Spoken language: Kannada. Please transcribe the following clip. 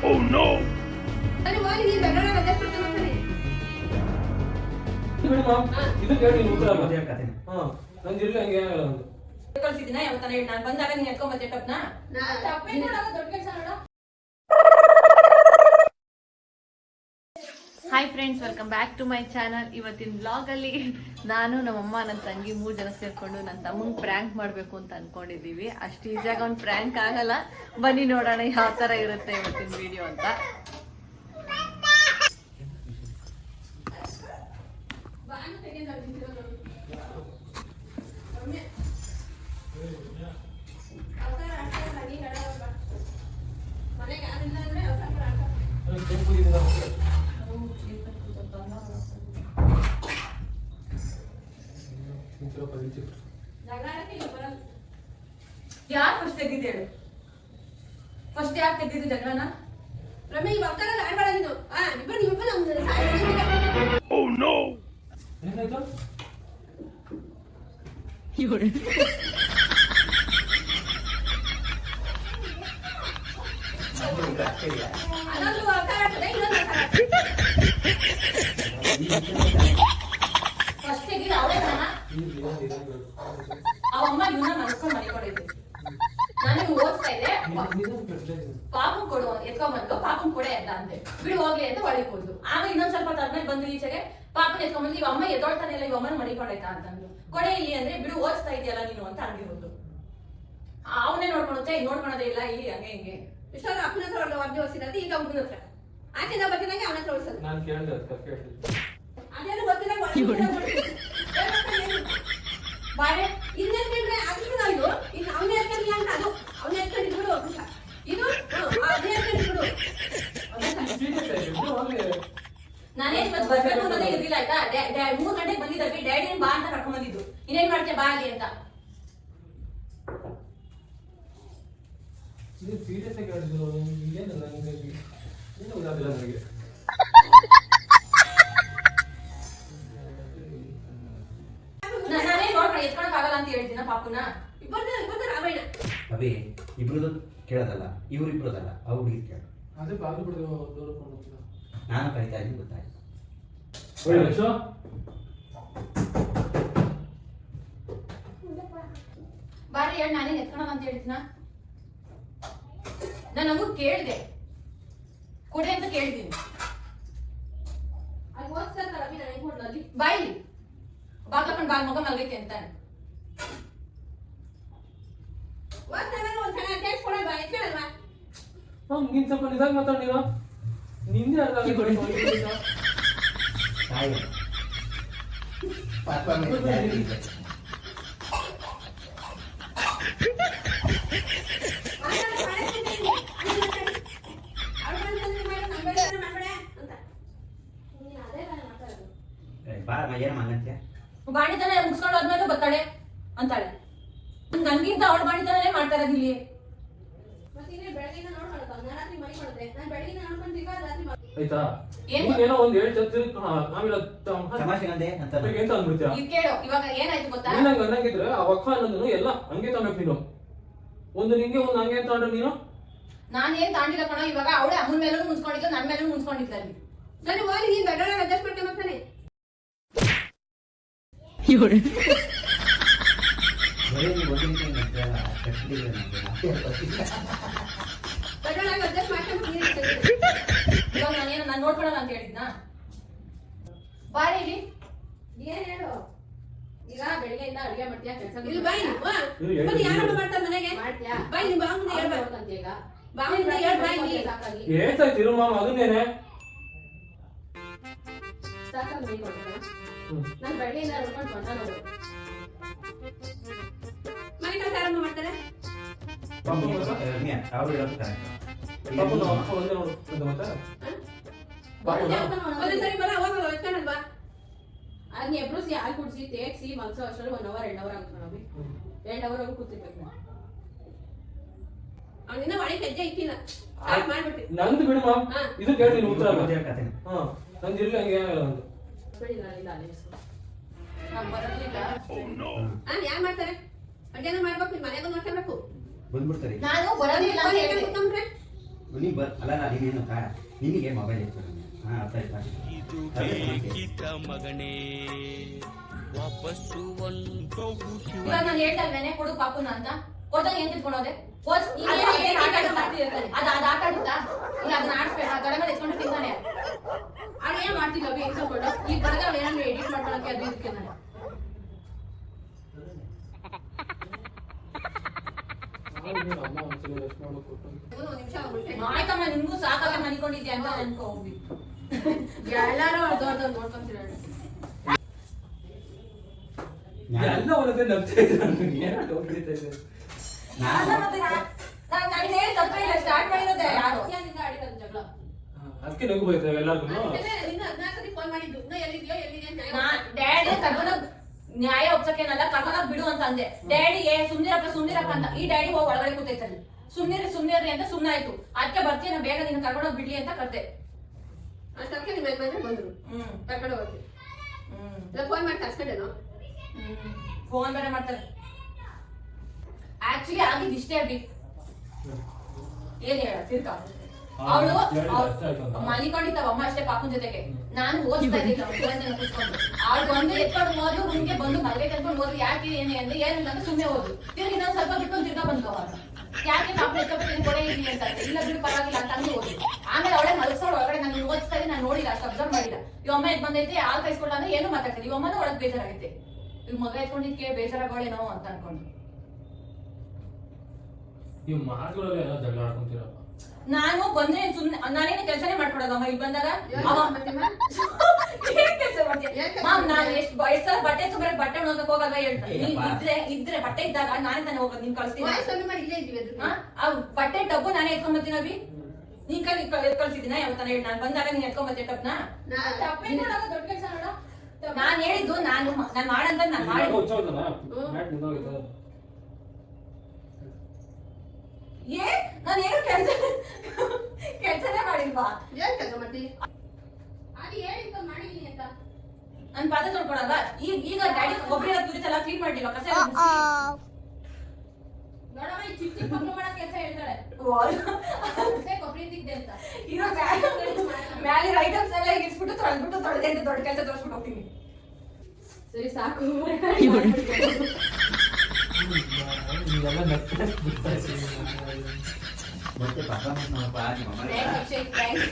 Oh no! ಅರೆ ವಾಲಿ ನೀ ಬೆಂಗಳೂರ ರಜೆ ಕೊಡ್ತೀನಿ ಅಂತಾನೆ ಬಿಡಿ ಮಾಮ್ ಇದು ಕೇಳಿ ನೀನು ಉತ್ತರ ಅದೇ ಕತೆ ನಂದು ಇರ್ಲಿ ಹಂಗೆ ಏನಾಗಲ್ಲ ನಂದು ಕಳ್ಸಿದ್ದೀನ ಯಾವತ್ತಾನ ಹೇಳಿ ನಾನು ಬಂದಾಗ ನೀನು ಎತ್ಕೊಂಡ್ ಮತ್ತೆ ಟಪ್ನ ತಪ್ಪೇ ನೋಡಲ್ಲ ದೊಡ್ಡ ಕೆಲಸ ನೋಡ. Hi friends, welcome back to my channel. ಇವತ್ತಿನ ವ್ಲಾಗಲ್ಲಿ ನಾನು ನಮ್ಮಮ್ಮ ನನ್ನ ತಂಗಿ 3 ಜನ ಸೇರ್ಕೊಂಡು ನನ್ನ ತಮ್ಮಂಗೆ ಪ್ರ್ಯಾಂಕ್ ಮಾಡಬೇಕು ಅಂತ ಅನ್ಕೊಂಡಿದ್ದೀವಿ. ಅಷ್ಟು ಈಸಿಯಾಗಿ ಅವ್ನು ಪ್ರ್ಯಾಂಕ್ ಆಗಲ್ಲ. ಬನ್ನಿ ನೋಡೋಣ ಯಾವ ಥರ ಇರುತ್ತೆ ಇವತ್ತಿನ ವಿಡಿಯೋ ಅಂತ. ಯಾರು ಫಸ್ಟ್ ತೆಗ್ದಿದ್ದು ಹೇಳು? ಫಸ್ಟ್ ಯಾರು ತೆಗ್ದಿದ್ದು ಜಗಳನ? ರಮೇ ಈ ವಕ್ತಾರ ಆಡ್ಬೇಡ ನೀನು. ಇಬ್ಬರು ನಮ್ದು ಸಾಯಿ. Oh no! ಏನಾಯ್ತು? ಅದೊಂದು ವಕ್ತಾರ ಆಡ್ತದೆ, ಇನ್ನೊಂದು ವಕ್ತಾರ ಆಡ್ತದೆ. ಫಸ್ಟ್ ತೆಗ್ದಿದ್ದು ಅವಳೇ ತಾನ? ಅವಮ್ಮ ಇವನ್ನ ಮನಸ್ಕೊಂಡು ಮನೆಕೊಂಡಿದ್ದೆ. ನನಗೆ ಓದಿಸ್ತಾ ಇದೆ. ಪಾಪನ್ ಕೊಡು ಎತ್ಕೊಂಡ್ಬಂದು ಪಾಪನ್ ಕೊಡೆ ಅಂತ ಅಂದೆ. ಬಿಡು ಹೋಗ್ಲಿ ಅಂತ ಒಳಗೆ ಹೋದ್ಲು. ಆಗ ಇನ್ನೊಂದ್ ಸ್ವಲ್ಪ ತದ್ಮೇಲೆ ಬಂದು ಈಚೆಗೆ ಪಾಪನ್ ಎತ್ಕೊಂಡ್ಬಂದು ಇವ ಅಮ್ಮ ಎದ್ದೊಳ್ತಾನೆ ಇಲ್ಲ, ಇವ ಅಮ್ಮನ ಮಡಿಕೊಂಡೈತಾ ಅಂತಂದ್ರು. ಕೊಡೆ ಇಲ್ಲಿ ಅಂದ್ರೆ ಬಿಡು ಓದಿಸ್ತಾ ಇದೆಯಲ್ಲ ನೀನು ಅಂತ ಅಂದಿರೋದು. ಅವನೇ ನೋಡ್ಕೊಳುತ್ತೆ, ನೋಡ್ಕೊಳೋದೇ ಇಲ್ಲ ಇಲ್ಲಿ ಹಂಗೆ ಹಿಂಗೆ. ಇಷ್ಟೊಂದು ಅಪ್ಪನ ಹತ್ರ ಒಳ್ಳೆ ಅರ್ಜಿ ಓದಿಸಿರೋದು, ಈಗ ಹುಡುಗನ ಹತ್ರ ಆಚೆಯಿಂದ ಬರ್ತಿದಂಗೆ ಅವನ ಹತ್ರ ಓದಿಸೋದು. ನಾನು ಕೇಳಿದೆ ಅದಕ್ಕೆ ಕೇಳಿದೆ. ಅದೇನು ಗೊತ್ತಿಲ್ಲ ಬಾಳೆ ಇನ್ನೇನ್ ಕೇಳಿದ್ರೆ ಅದಕ್ಕೆ ನಾವು ಇನ್ನು ಅವನೇ ಹೇಳ್ಕೊಂಡ್ಲಿ ಅಂತ ಅದು ಅವನೇ ಹೇಳ್ಕೊಂಡಿದ್ರು ಇದು ಅದೇ ಹೇಳ್ಕೊಂಡಿದ್ರು. ನಾನೇನ್ ಇವತ್ತು ಬರ್ಬೇಕು ಅನ್ನೋದೇ ಇರ್ಲಿಲ್ಲ ಆಯ್ತಾ. 3 ಗಂಟೆಗೆ ಬಂದಿದ್ದಾವೆ. ಡ್ಯಾಡಿ ಬಾ ಅಂತ ಕರ್ಕೊಂಡ್ ಬಂದಿದ್ದು. ಇನ್ನೇನ್ ಮಾಡ್ತೀಯ ಬಾ ಅಲ್ಲಿ ಅಂತ. ಇದು ಸೀರಿಯಸ್ ಆಗಿ ಹೇಳಿದ್ರು. ಏನು ನನಗೆ ಏನು ಗೊತ್ತಾಗಿಲ್ಲ ನನಗೆ. ನಾನೇ ನೋಡ್ಕೊಂಡು ಎತ್ಕೊಳಕ್ ಆಗಲ್ಲ ಅಂತ ಹೇಳ್ತೀನ ಪಾಪುನ. ಇಬ್ಬರು ರಾಮಾಯಣ ಅಭಿ ಇಬ್ರದ್ದು ಕೇಳೋದಲ್ಲ, ಇವ್ರಿಬ್ರದಲ್ಲ, ಅವ್ರು ಹುಡುಗಿ ಕೇಳ. ಅದೇ ಬಾಗಿಲು ಬಿಡೋದು ದೂರ ಫೋನ್ ಮಾಡ್ತಿದ್ದ. ನಾನು ಕರಿತಾ ಇದ್ದೀನಿ ಗೊತ್ತಾಯ್ತು. ಬಾರಿ ಹೇಳಿ ನಾನೇನ್ ಎತ್ಕೊಳಲ್ಲ ಅಂತ ಹೇಳ್ತೀನ. ನಾನು ನಮಗೂ ಕೇಳ್ದೆ ಕೊಡೆ ಅಂತ ಕೇಳ್ತೀನಿ. ಅಲ್ಲಿ ಓದಿಸ್ತಾರೆ ರವಿ ನಾನು ಹೆಂಗ್ ಕೊಡ್ಲು ಅಲ್ಲಿ ಬಾಯಿ ಬಾಗ್ಲಕೊಂಡು ಬಾಗ್ ಮಗ ಮಲ್ಗೈತೆ ಅಂತಾನೆ. ಓದ್ತಾರೆ ಒಂದು ಸಲ ಟೇಸ್ಟ್ ಕೊಡಲ್ವಾ ಎತ್ಕೊಳಲ್ವಾ? ನೀನ್ ಸ್ವಲ್ಪ ನಿಧಾನ ಮಾತಾಡಿ. ನೀನು ನಿಂದೆ ಅರ್ಧ ತಾಯಿ ಪಾಪ ಮೇಲೆ ಬಾರ ಏನ ಮಂಗಂತ್ಯ ಬಾಣಿತನ ಮುಗಿಸ್ಕೊಂಡು ಹೋದ್ಮೇಲೆ ಬರ್ತಾಳೆ ಅಂತಾಳೆ. ನನ್ಗಿಂತ ಅವಳು ಬಾಣಿತನೇ ಮಾಡ್ತಾ ಇರೋದು ಇಲ್ಲಿ. ಬೆಳಗಿನ ನೋಡ್ಕೊಳ್ತಾವ ನಾನು ರಾತ್ರಿ ಮನೆ ಮಾಡಿದ್ರೆ ನಾನು ಬೆಳಗಿನ ನೋಡ್ಕೊಂತೀಗ ರಾತ್ರಿ ಆಯ್ತಾ? ಏನು? ಏನೋ ಒಂದ್ ಹೇಳಿ ಚತ್ರಿ ಆಮೇಲೆ ತಮಾಷೆಗಂದೆ ಅಂತ ಎಂತ ಅಂದ್ಬಿಡ್ತೀಯ? ಇದು ಕೇಳು ಇವಾಗ ಏನಾಯ್ತು ಗೊತ್ತಾ? ನೀನಂಗ ಅನ್ನಂಗಿದ್ರೆ ಆ ಒಕ್ಕ ಅನ್ನೋದನ್ನು ಎಲ್ಲ ಹಂಗೆ ತಗೋಬೇಕು ನೀನು. ಒಂದು ನಿಂಗೆ ಒಂದು ಹಂಗೆ ಅಂತ ಅಂದ್ರೆ ನೀನು ನಾನೇನ್ ತಾಂಡಿಲ್ಲ ಕಣೋ. ಇವಾಗ ಅವಳೆ ಅಮ್ಮನ ಮೇಲೂ ಮುನ್ಸ್ಕೊಂಡಿದ್ದು, ನನ್ನ ಮೇಲೂ ಮುನ್ಸ್ಕೊಂಡಿದ್ದ ಅಲ್ಲಿ. ನಾನು ಹೋಗಿ ನೀನು ಬೆಂಗಳೂರ ಅಡ್ಜಸ್ಟ್ ಮಾಡ್ಕೊಂಬರ್ತಾನೆ. ಬೆಂಗಳೂರಾಗ ಅಡ್ಜಸ್ಟ್ ಮಾಡ್ಕೊಂಡ್ಬಿಟ್ಟು ಇವಾಗ ನಾನೇನು ನಾನು ನೋಡ್ಕೊಳಲ್ಲ ಅಂತ ಹೇಳಿದ್ನಾ? ಬಾರಿ ಇಲ್ಲಿ ಏನ್ ಹೇಳು ಈಗ ಬೆಳಿಗ್ಗೆಯಿಂದ ಅಡುಗೆ ಮಾಡ್ತೀಯಾ, ಕೆಲಸ ಇಲ್ಲಿ ಬಾಯಿ ಮತ್ತೆ ಯಾರು ಮಾಡ್ತಾರೆ ಮನೆಗೆ ಮಾಡ್ತೀಯಾ? ಬಾಯಿ ನಿಮ್ಮ ಬಾಂಗ್ನ ಹೇಳ್ಬೇಕು ಅಂತ ಈಗ ಬಾಂಗ್ನ ಹೇಳ್ ಬಾಯಿ ನೀ ಸಾಕಾಗಿ ಏಟಾಯ್ತು ಇರು ಮಾಮ ಅದನ್ನೇನೆ. ಸಾಕಾಗಿ ಮೈ ಕೊಡ್ತಾನ. ನಾನು ಬೆಳಿಗ್ಗೆಯಿಂದ ನೋಡ್ಕೊಂಡು ಬಂದ ನೋಡು. ಮನೆ ಕೆಲಸ ಆರಂಭ ಮಾಡ್ತಾರೆ. ಅವ್ರು ಹೇಳ್ತಾರೆ ಪಾಪು ನಾವು ಅಪ್ಪ ಒಂದೇ ನೋಡು ಅಂತ ಮತ್ತೆ ಒಂದ್ಸರಿ ಬರ ಹೋಗಲ್ಲ ಎತ್ಕೊಂಡಲ್ವಾ? ಅದನ್ನ ಎಬ್ರುಸಿ ಹಾಲು ಕುಡಿಸಿ ತೇಗ್ಸಿ ಮಲ್ಸೋ ಅಷ್ಟರಲ್ಲಿ 1 ಅವರ್ 2 ಅವರ್ ಆಗುತ್ತೆ ನಾವು. 2 ಅವರ್ ಆಗಿ ಕೂತಿರ್ಬೇಕು. ಅವನಿನ್ನ ಒಳಗೆ ಹೆಜ್ಜೆ ಇಟ್ಟಿಲ್ಲ ಸ್ಟಾರ್ಟ್ ಮಾಡ್ಬಿಟ್ಟು ನಂದು ಬಿಡು ಮಾಮ್ ಇದು ಕೇಳಿ ನೀನು ಉತ್ತರ ಅದೇ ಕತೆ ನಂದು ಇರ್ಲಿ ಹಂಗೆ ಏನಾಗಲ್ಲ ನಂದು. ನಾವು ಬರೋದ್ರಿಂದ ನಾನು ಯಾರು ಮಾಡ್ತಾರೆ ಅಡ್ಗೆನ ಮಾಡ್ಬೇಕು, ಮನೆಗೂ ನೋಡ್ಕೊಬೇಕು. ಬಂದ್ಬಿಡ್ತಾರೆ. ನಾನು ಬರೋದಿಲ್ಲ ಅಂತ ಹೇಳಿದೆ. ಕುತ್ಕೊಂಡ್ರೆ ನೀನು ಅಲ್ಲ ನೀನೇನು ನಿನಗೆ ಮೊಬೈಲ್ ಇತ್ತು ಹಾಂ ಅರ್ಥ ಆಯ್ತಾ ಮಗನೇ ವಾಪಸ್ಸು ಒಂದು ಇವಾಗ ನಾನು ಹೇಳ್ತಾ ಇದ್ದೇನೆ ಕೊಡು ಪಾಪುನ ಅಂತ ಕೊಡ್ತಾನೆ ಏನ್ ತಿಳ್ಕೊಂಡೋದೆ ಅದ ಆಟ ಆಡುತ್ತಾ ಇಲ್ಲ ಅದನ್ನ ಆಡ್ಸ್ಬೇಡ ಗಡ ಮೇಲೆ ಎತ್ಕೊಂಡು ತಿಂತಾನೆ ಆಗ ಏನ್ ಮಾಡ್ತಿಲ್ಲ ಅಭಿ ಎತ್ಕೊಂಡು ಈಗ ಬರಗ ಅವ್ಳು ಏನಾದ್ರು ಎಡಿಟ್ ಮಾಡ್ಕೊಳಕ್ಕೆ ಅದು ಇದಕ್ಕೆ ನಾನು ಅಮ್ಮ ಒಂದ್ಸಲ ರೆಸ್ಟ್ ಮಾಡೋಕೆ ಕೊಟ್ಟು ಒಂದ್ ನಿಮಿಷ ಆಗ್ಬಿಟ್ಟೆ ಆಯ್ತಮ್ಮ ನಿನ್ಗೂ ಸಾಕಾಗ ಮನಿಕೊಂಡಿದ್ಯಾ ಅಂತ ಅನ್ಕೋ ಹೋಗಿ ಎಲ್ಲಾರು ಅವ್ರದ್ದು ನೋಡ್ಕೊಂತೀರ ಎಲ್ಲ ಒಳಗೆ ನಗ್ತಾ ಇದ್ದಾರೆ ನನಗೆ ಏನೋ ಡೌಟ್ ಹಿಡಿತಾ ಇದೆ ನಾನು ಹೇಳಿ ತಪ್ಪೇ ಇಲ್ಲ ಸ್ಟಾರ್ಟ್ ಮಾಡಿರೋದೆ ಯಾರು ಆಡಿರೋದು ಜಗಳ ಅದಕ್ಕೆ ನಗು ಬೈತಾರೆ ಎಲ್ಲರಿಗೂ ಇನ್ನು 14 ಫೋನ್ ಮಾಡಿದ್ದು ಇನ್ನು ಎಲ್ಲಿದ್ಯೋ ಎಲ್ಲಿದೆ ಅಂತ ಡ್ಯಾಡಿ ಕರ್ಕೊಂಡೋಗ್ ನ್ಯಾಯ ಒಪ್ಸಕ್ಕೇನಲ್ಲ ಕರ್ಕೊಂಡೋಗ್ ಬಿಡು ಅಂತ ಅಂದೆ ಡ್ಯಾಡಿ ಸುಮ್ನಿರಪ್ಪ ಅಂತ ಈ ಡ್ಯಾಡಿ ಹೋಗಿ ಒಳಗಡೆ ಕೂತೈತಲ್ಲಿ ಸುಮ್ನಿರ್ರಿ ಅಂತ ಸುಮ್ನಾಯ್ತು ಅದಕ್ಕೆ ಬರ್ತೀಯ ಬೇಗ ನಿನ್ನ ಕರ್ಕೊಂಡೋಗ್ ಬಿಡ್ಲಿ ಅಂತ ಕರ್ದೆ ಅಷ್ಟಕ್ಕೆ ನಿಮ್ಮ ಯಜಮಾನ್ರೆ ಬಂದ್ರು ಕರ್ಕೊಂಡು ಹೋಗಿ ಇಲ್ಲ ಫೋನ್ ಮಾಡಿ ಕರ್ಸ್ಕೊಂಡೇನೋ ಫೋನ್ ಬೇರೆ ಮಾಡ್ತಾರೆ ಆಕ್ಚುಲಿ ಆಗಿದ್ ಇಷ್ಟೇ ಅಭಿ ಏನ್ ಹೇಳ ತಿರ್ಕ ಅವಳು ಮಲಿಕೊಂಡಿದ್ದಾವ ಅಮ್ಮ ಅಷ್ಟೇ ಪಾಪನ್ ಜೊತೆಗೆ ನಾನು ಓದಿಸ್ತಾ ಇದ್ದಿಲ್ಲ ಕೂತ್ಕೊಂಡು ಅವಳು ಬಂದು ಎತ್ಕೊಂಡು ಹೋದ್ರು ರೂಮ್ಗೆ ಬಂದು ಮಲ್ಗೆ ಕರ್ಕೊಂಡು ಹೋದ್ರು ಯಾಕೆ ಏನೇ ಅಂದ್ರೆ ಏನಿಲ್ಲ ಅಂತ ಸುಮ್ಮನೆ ಹೋದ್ರು ತಿರ್ಗಿ ಇನ್ನೊಂದ್ ಸ್ವಲ್ಪ ಬಿಟ್ಕೊಂಡು ತಿರ್ಗಾ ಬಂದು ಅವಾಗ ಯಾಕೆ ಪಾಪ ಎತ್ಕೊಂಡು ಕೊಡೆ ಇರ್ಲಿ ಅಂತ ಇಲ್ಲ ಬಿಡು ಪರವಾಗಿಲ್ಲ ಅಂತ ಅಂದು ಹೋದ್ರು ಆಮೇಲೆ ಅವಳೆ ಮಲಗ್ಸೋಳು ಒಳಗಡೆ ನಾನು ಓದಿಸ್ತಾ ಇದ್ದೆ ನಾನು ನೋಡಿಲ್ಲ ಅಷ್ಟು ಅಬ್ಸರ್ವ್ ಮಾಡಿಲ್ಲ ಇವ್ ಅಮ್ಮ ಎದ್ ಬಂದೈತೆ ಹಾಲ್ ಕೈಸ್ಕೊಳ್ಳ ಅಂದ್ರೆ ಏನು ಮಾತಾಡ್ತಾರೆ ಇವ್ ಅಮ್ಮನೂ ಒಳಗ್ ಬೇಜಾರಾಗೈತೆ ಇವ್ ಮಗ ಎತ್ಕೊಂಡಿದ್ಕೆ ಬೇಜಾರಾಗೋಳೇನೋ ಅಂತ ಅನ್ಕೊಂಡು ನೀವು ಮಾತುಗಳಲ್ಲಿ ಎಲ್ಲ ಜಗಳ ಆಡ್ಕೊಂತೀರಪ್ಪ ನಾನು ಬಂದ್ರೆ ಸುಮ್ನೆ ನಾನೇನು ಕೆಲಸನೇ ಮಾಡ್ಕೊಡೋದು ಅಮ್ಮ ಇಲ್ಲಿ ಬಂದಾಗ ಕೆಲಸ ಮಾಡ್ತೀಯ ನಾನು ಎಷ್ಟು ಸಲ ಬಟ್ಟೆ ತುಂಬಾ ಬಟ್ಟೆ ಒಣಗಕ್ ಹೋಗಲ್ವಾ ಹೇಳ್ತಾರೆ ಇದ್ರೆ ಬಟ್ಟೆ ಇದ್ದಾಗ ನಾನೇ ತಾನೇ ಹೋಗೋದು ನೀನ್ ಕಳಿಸ್ತೀನಿ ವಾಯ್ಸ್ ಮಾಡಿ ಇಲ್ಲೇ ಇದ್ವಿ ಆ ಬಟ್ಟೆ ಟಬ್ಬು ನಾನೇ ಎತ್ಕೊಂಡ್ ಬರ್ತೀನಿ ಅಭಿ ನೀನ್ ಕಳ್ಸಿದ್ದೀನ ಯಾವತ್ತಾನ ಹೇಳಿ ನಾನು ಬಂದಾಗ ನೀನ್ ಎತ್ಕೊಂಡ್ ಬರ್ತೀನಿ ಟಬ್ನ ದೊಡ್ಡ ಕೆಲಸ ನೋಡ ನಾನ್ ಹೇಳಿದ್ದು ನಾನು ಮಾಡಂತ ನಾನು ಮಾಡಿ ನಾನು ಏನು ಕೆಲ್ಸನೇ ಮಾಡಿಲ್ವಾ ಏನ್ ಕೆಲಸ ಮಾಡ್ತಿ ಅದು ಹೇಳಿದ್ದ ಮಾಡಿದೀನಿ ಅಂತ ನನ್ ಪಾದ ತೊಳ್ಕೊಳಲ್ವಾ ಈಗ ಡ್ಯಾಡಿ ಒಬ್ಬರೇ ತುರಿತಲ್ಲ ಕ್ಲೀನ್ ಮಾಡ್ಲಿಲ್ಲ ಕಸ ನೋಡಮ್ಮ ಈ ಚಿಕ್ಕ ಚಿಕ್ಕ ಮಕ್ಳು ಮಾಡೋ ಕೆಲಸ ಹೇಳ್ತಾಳೆ ಕೊಬ್ಬರಿ ತಿದ್ದೆ ಅಂತ ಇರೋ ಮ್ಯಾಲಿನ ಐಟಮ್ಸ್ ಎಲ್ಲ ಈಗ ಇಸ್ಬಿಟ್ಟು ತೊಳೆದೆ ಅಂತ ದೊಡ್ಡ ಕೆಲಸ ತೋರಿಸ್ಬಿಟ್ಟು ಹೋಗ್ತೀನಿ ಸರಿ ಸಾಕು ಮತ್ತೆ ಪಾಪ ನಮ್ಮ Thanks, Akshay. Thanks.